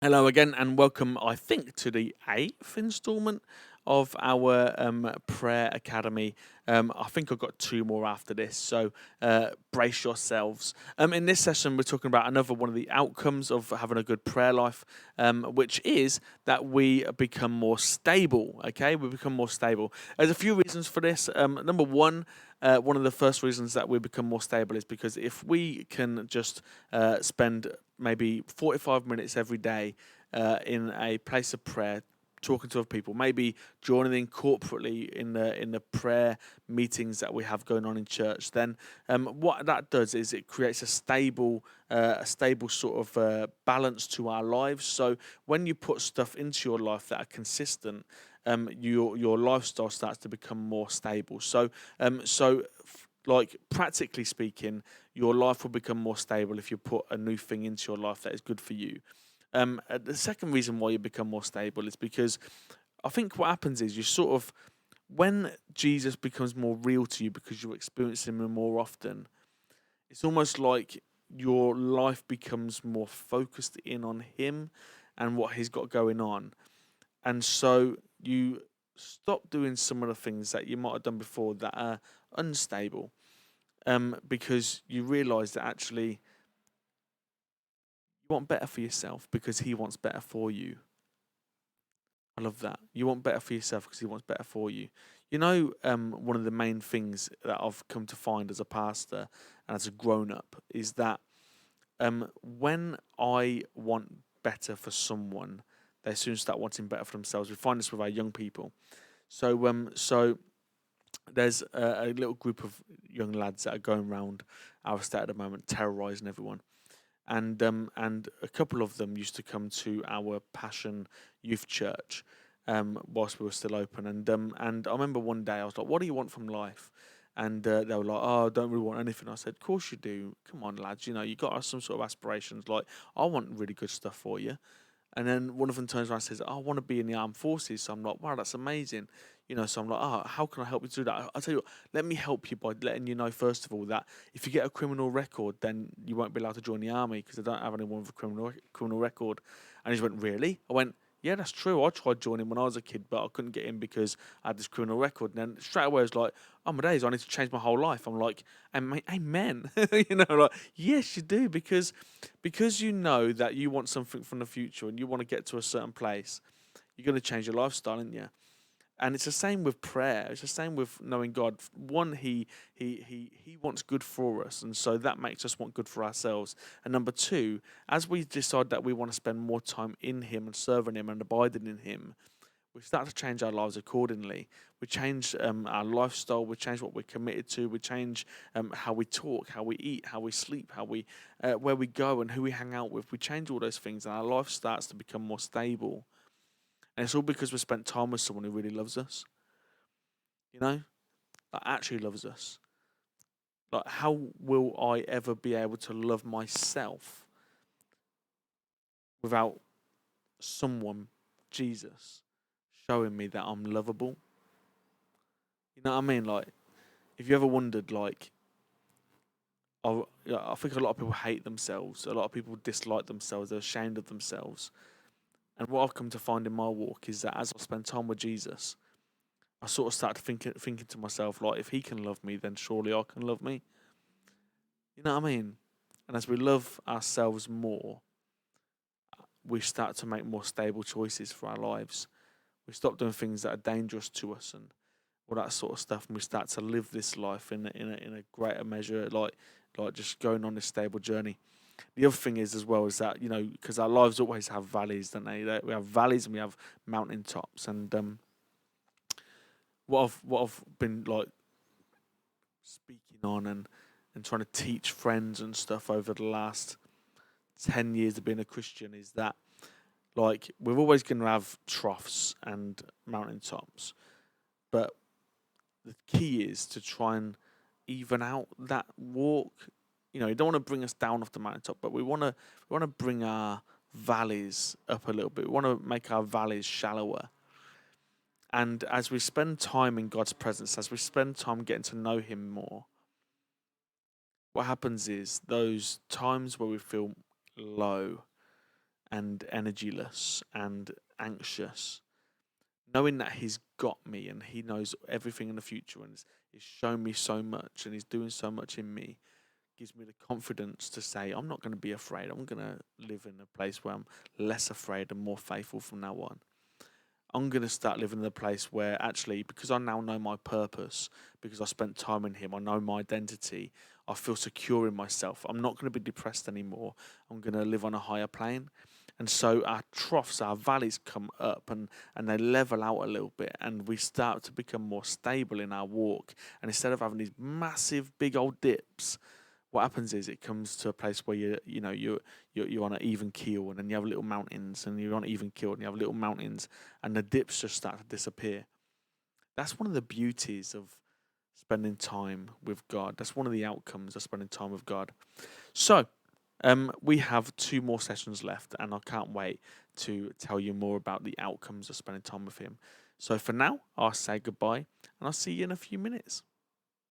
Hello again, and welcome, I think, to the eighth installment of our prayer academy. I think I've got two more after this, so brace yourselves. In this session, we're talking about another one of the outcomes of having a good prayer life, which is that we become more stable. Okay, we become more stable. There's a few reasons for this. Number one of the first reasons that we become more stable is because if we can just spend maybe 45 minutes every day in a place of prayer, talking to other people, maybe joining in corporately in the prayer meetings that we have going on in church, then what that does is it creates a stable sort of balance to our lives. So when you put stuff into your life that are consistent, your lifestyle starts to become more stable. Like practically speaking, your life will become more stable if you put a new thing into your life that is good for you. The second reason why you become more stable is because I think what happens is you sort of, when Jesus becomes more real to you because you're experiencing him more often, it's almost like your life becomes more focused in on him and what he's got going on. And so you stop doing some of the things that you might have done before that are unstable, because you realize that actually you want better for yourself because he wants better for you. I love that. You want better for yourself because he wants better for you. You know, one of the main things that I've come to find as a pastor and as a grown up is that when I want better for someone, they soon start wanting better for themselves. We find this with our young people. So there's a little group of young lads that are going around our estate at the moment, terrorising everyone. And a couple of them used to come to our Passion Youth Church whilst we were still open. And I remember one day I was like, "What do you want from life?" And they were like, "Oh, I don't really want anything." I said, "Of course you do. Come on, lads. You know, you got some sort of aspirations. Like, I want really good stuff for you." And then one of them turns around and says, "Oh, I want to be in the armed forces." So I'm like, "Wow, that's amazing." So I'm like, "Oh, how can I help you do that?" I'll tell you what, let me help you by letting you know, first of all, that if you get a criminal record, then you won't be allowed to join the army because they don't have anyone with a criminal record. And he just went, "Really?" I went, "Yeah, that's true. I tried joining when I was a kid, but I couldn't get in because I had this criminal record." And then straight away, I was like, "Oh, my days, I need to change my whole life." I'm like, Amen. Like, yes, you do, because you know that you want something from the future and you want to get to a certain place, you're going to change your lifestyle, aren't you? And it's the same with prayer. It's the same with knowing God. One, he wants good for us, and so that makes us want good for ourselves. And number two, as we decide that we want to spend more time in Him and serving Him and abiding in Him, we start to change our lives accordingly. We change our lifestyle. We change what we're committed to. We change how we talk, how we eat, how we sleep, how we where we go, and who we hang out with. We change all those things, and our life starts to become more stable. And it's all because we spent time with someone who really loves us. You know, that actually loves us. Like, how will I ever be able to love myself without someone, Jesus, showing me that I'm lovable? You know what I mean? Like, if you ever wondered, like, I think a lot of people hate themselves. A lot of people dislike themselves. They're ashamed of themselves. And what I've come to find in my walk is that as I spend time with Jesus, I sort of start thinking to myself, like, if he can love me, then surely I can love me. You know what I mean? And as we love ourselves more, we start to make more stable choices for our lives. We stop doing things that are dangerous to us and all that sort of stuff, and we start to live this life in a greater measure, like just going on this stable journey. The other thing is as well is that, because our lives always have valleys, don't they? We have valleys and we have mountain tops. And what I've been like speaking on and trying to teach friends and stuff over the last 10 years of being a Christian is that, like, we're always going to have troughs and mountain tops, but the key is to try and even out that walk. You don't want to bring us down off the mountaintop, but we want to bring our valleys up a little bit. We want to make our valleys shallower. And as we spend time in God's presence, as we spend time getting to know Him more, what happens is those times where we feel low and energyless and anxious, knowing that he's got me and he knows everything in the future and he's shown me so much and he's doing so much in me, gives me the confidence to say, I'm not going to be afraid. I'm going to live in a place where I'm less afraid and more faithful from now on. I'm going to start living in a place where actually, because I now know my purpose, because I spent time in Him, I know my identity, I feel secure in myself. I'm not going to be depressed anymore. I'm going to live on a higher plane. And so our troughs, our valleys come up and they level out a little bit, and we start to become more stable in our walk. And instead of having these massive, big old dips, what happens is it comes to a place where you're on an even keel, and then you have little mountains, and you're on an even keel, and you have little mountains, and the dips just start to disappear. That's one of the beauties of spending time with God. That's one of the outcomes of spending time with God. So, we have 2 more sessions left, and I can't wait to tell you more about the outcomes of spending time with Him. So, for now, I'll say goodbye, and I'll see you in a few minutes.